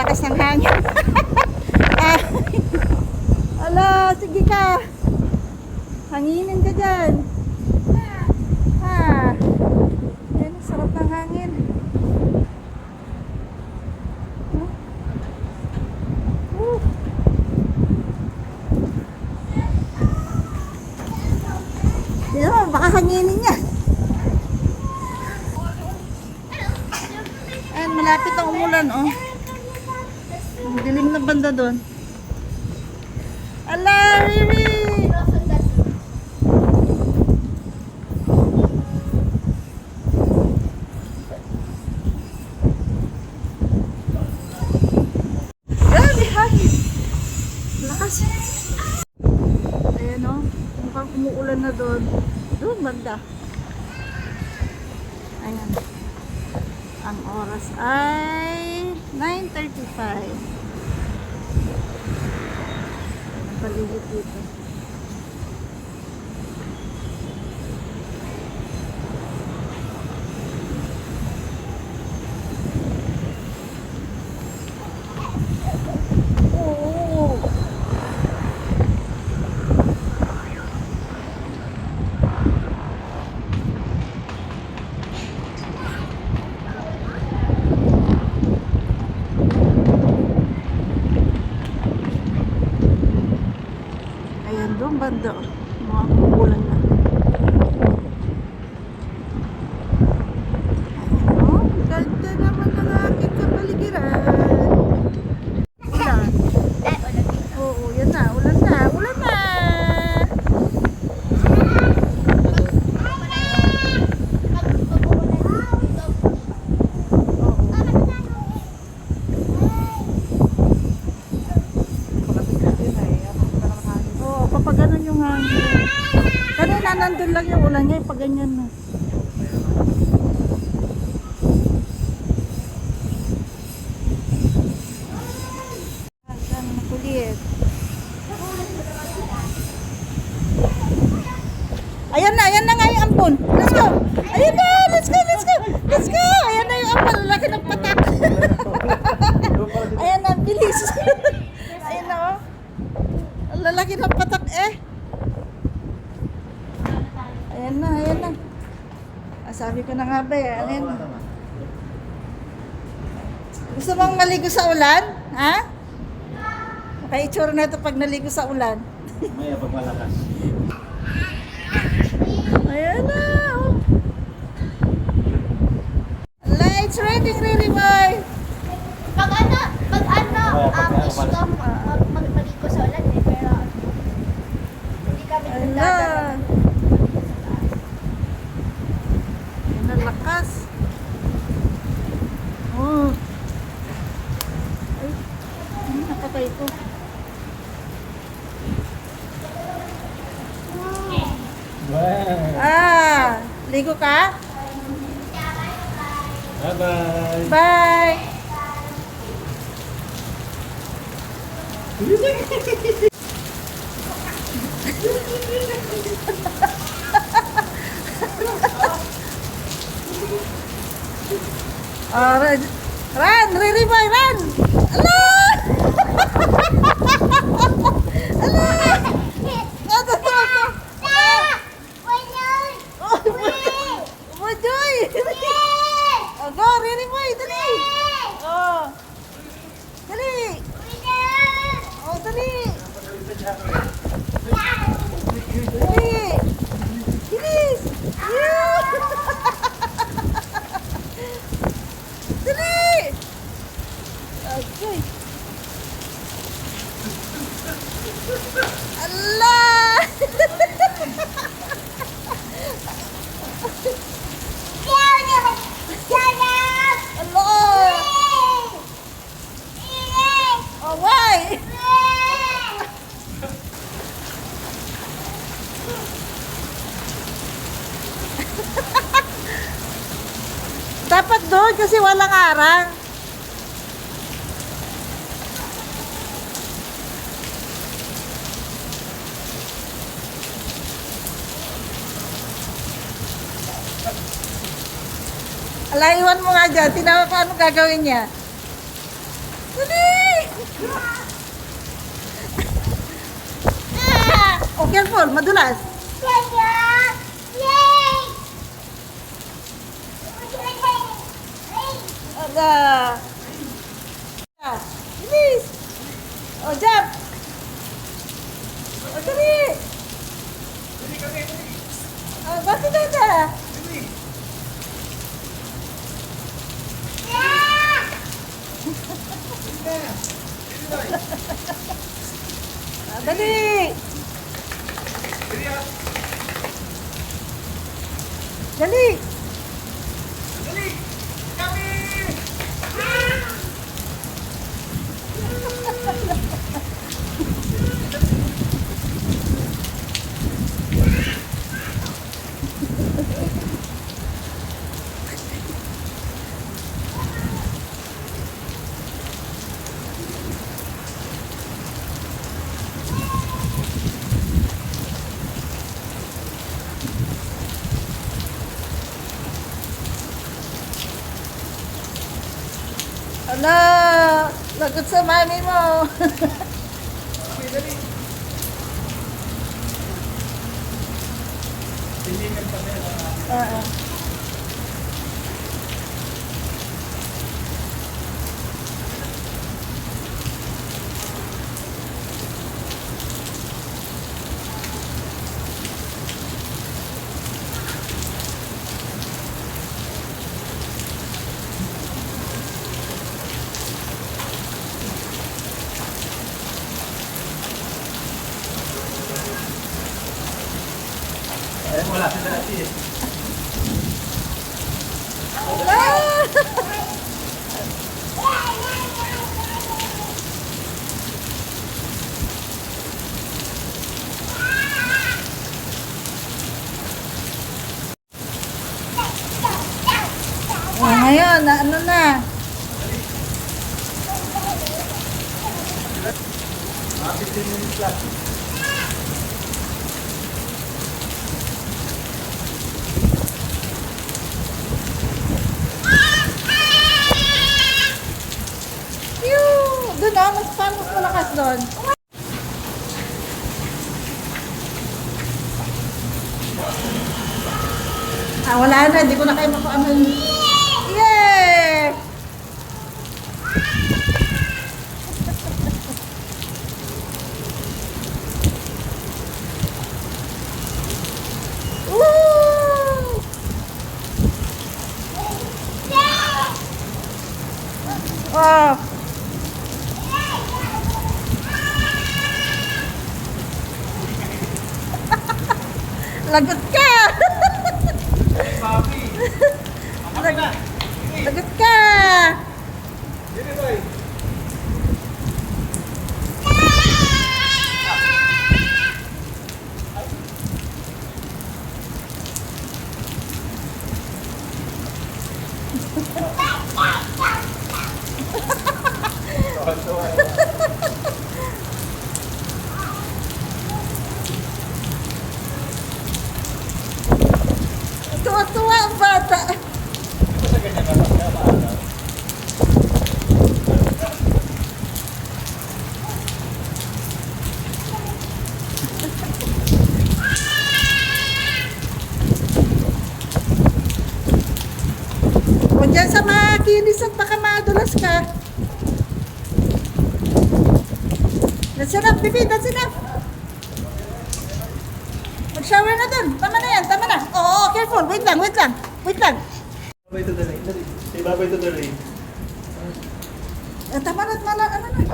lakas ng hangin. Ah, ala, sige ka. Hanginin ka dyan. Ha. Yan, sarap ng hangin. Hindi naman, baka hanginin niya. Ayan, malapit ang umulan, oh. Ang dilim na banda doon. Ala, Riri! Grabe, hangin. Lakas. Ayan, oh. Mukhang umuulan na doon. Doon, banda. Ayan. Ang oras ay 9:35. Paligid dito. Oo. Ayan doon banda, mga kumukulan na. Ayan, oh, ganda naman ng aking kapaligiran. Ulan. Oo, yan na, ulan na, ulan na. Oo, kapag ganun yung hangin. Kanina nandun lang yung ulan niya, pag ganyan na. Saan makulit? Ayan na nga yung ampon. Let's go! Ayan na! Let's go! Let's go! Let's go! Ayan na yung ampon. Laki ng patak. Ayan na, bilis. Ayan na, oh. Ang lalaki ng patak, eh. Ayan na, ayan na. Ah, sabi ko na nga ba, eh. Ayan na. Gusto mong maligo sa ulan? Ha? Makaitsura na ito pag naligo sa ulan. Maya pag malakas. Ayan na. Oh. Lights ready, Riri boy. Pag wish ko maligo sa ulan eh, pero hindi kami Ala. nagdadala. Ayan ang lakas. Oh. Ay, napatay ko. Ah, ligo ka? Bye-bye. Bye. Run, Riri boy, run! Ala! Ala! Ano to? Oh, Joy! Oh, go, Riri boy, dali! Oh. Dali! Oh, dali! Dali! Bilis! Yeah! Dali! Okay. Allah! Allah! Oh, why? Dapat doon kasi walang arang. Ala, iwan mo nga dyan. Tinawa pa ano gagawin niya. Dali! Oh, careful, madulas. Aga. Bilis. Oh, jump. Oh, dali. Oh, bakit dada? Ah, dali. Dali. Ala, lagot sa mami mo. Oo. Eh, wala si dati eh. Ala! Oh, ngayon, ano na? Mga 15 minutes lang. Doon ah, mas parang mas malakas doon. Ah, wala na, hindi ko na kayo makuaman. Yay! Woo! Oh. Lagot ka! Papi! Lagot ka! Dili boy! Tuwa-tuwa ang bata. Sa ganyan na lang, kaya maaga. O dyan sa makinis at baka madulas ka. That's enough, baby. That's enough. Mag-shower na dun. Tama na yan. Tama na. Oo, careful. Wait lang, wait lang. Wait lang. Babay to the lane. Say babay to the lane. Tama na, ano na.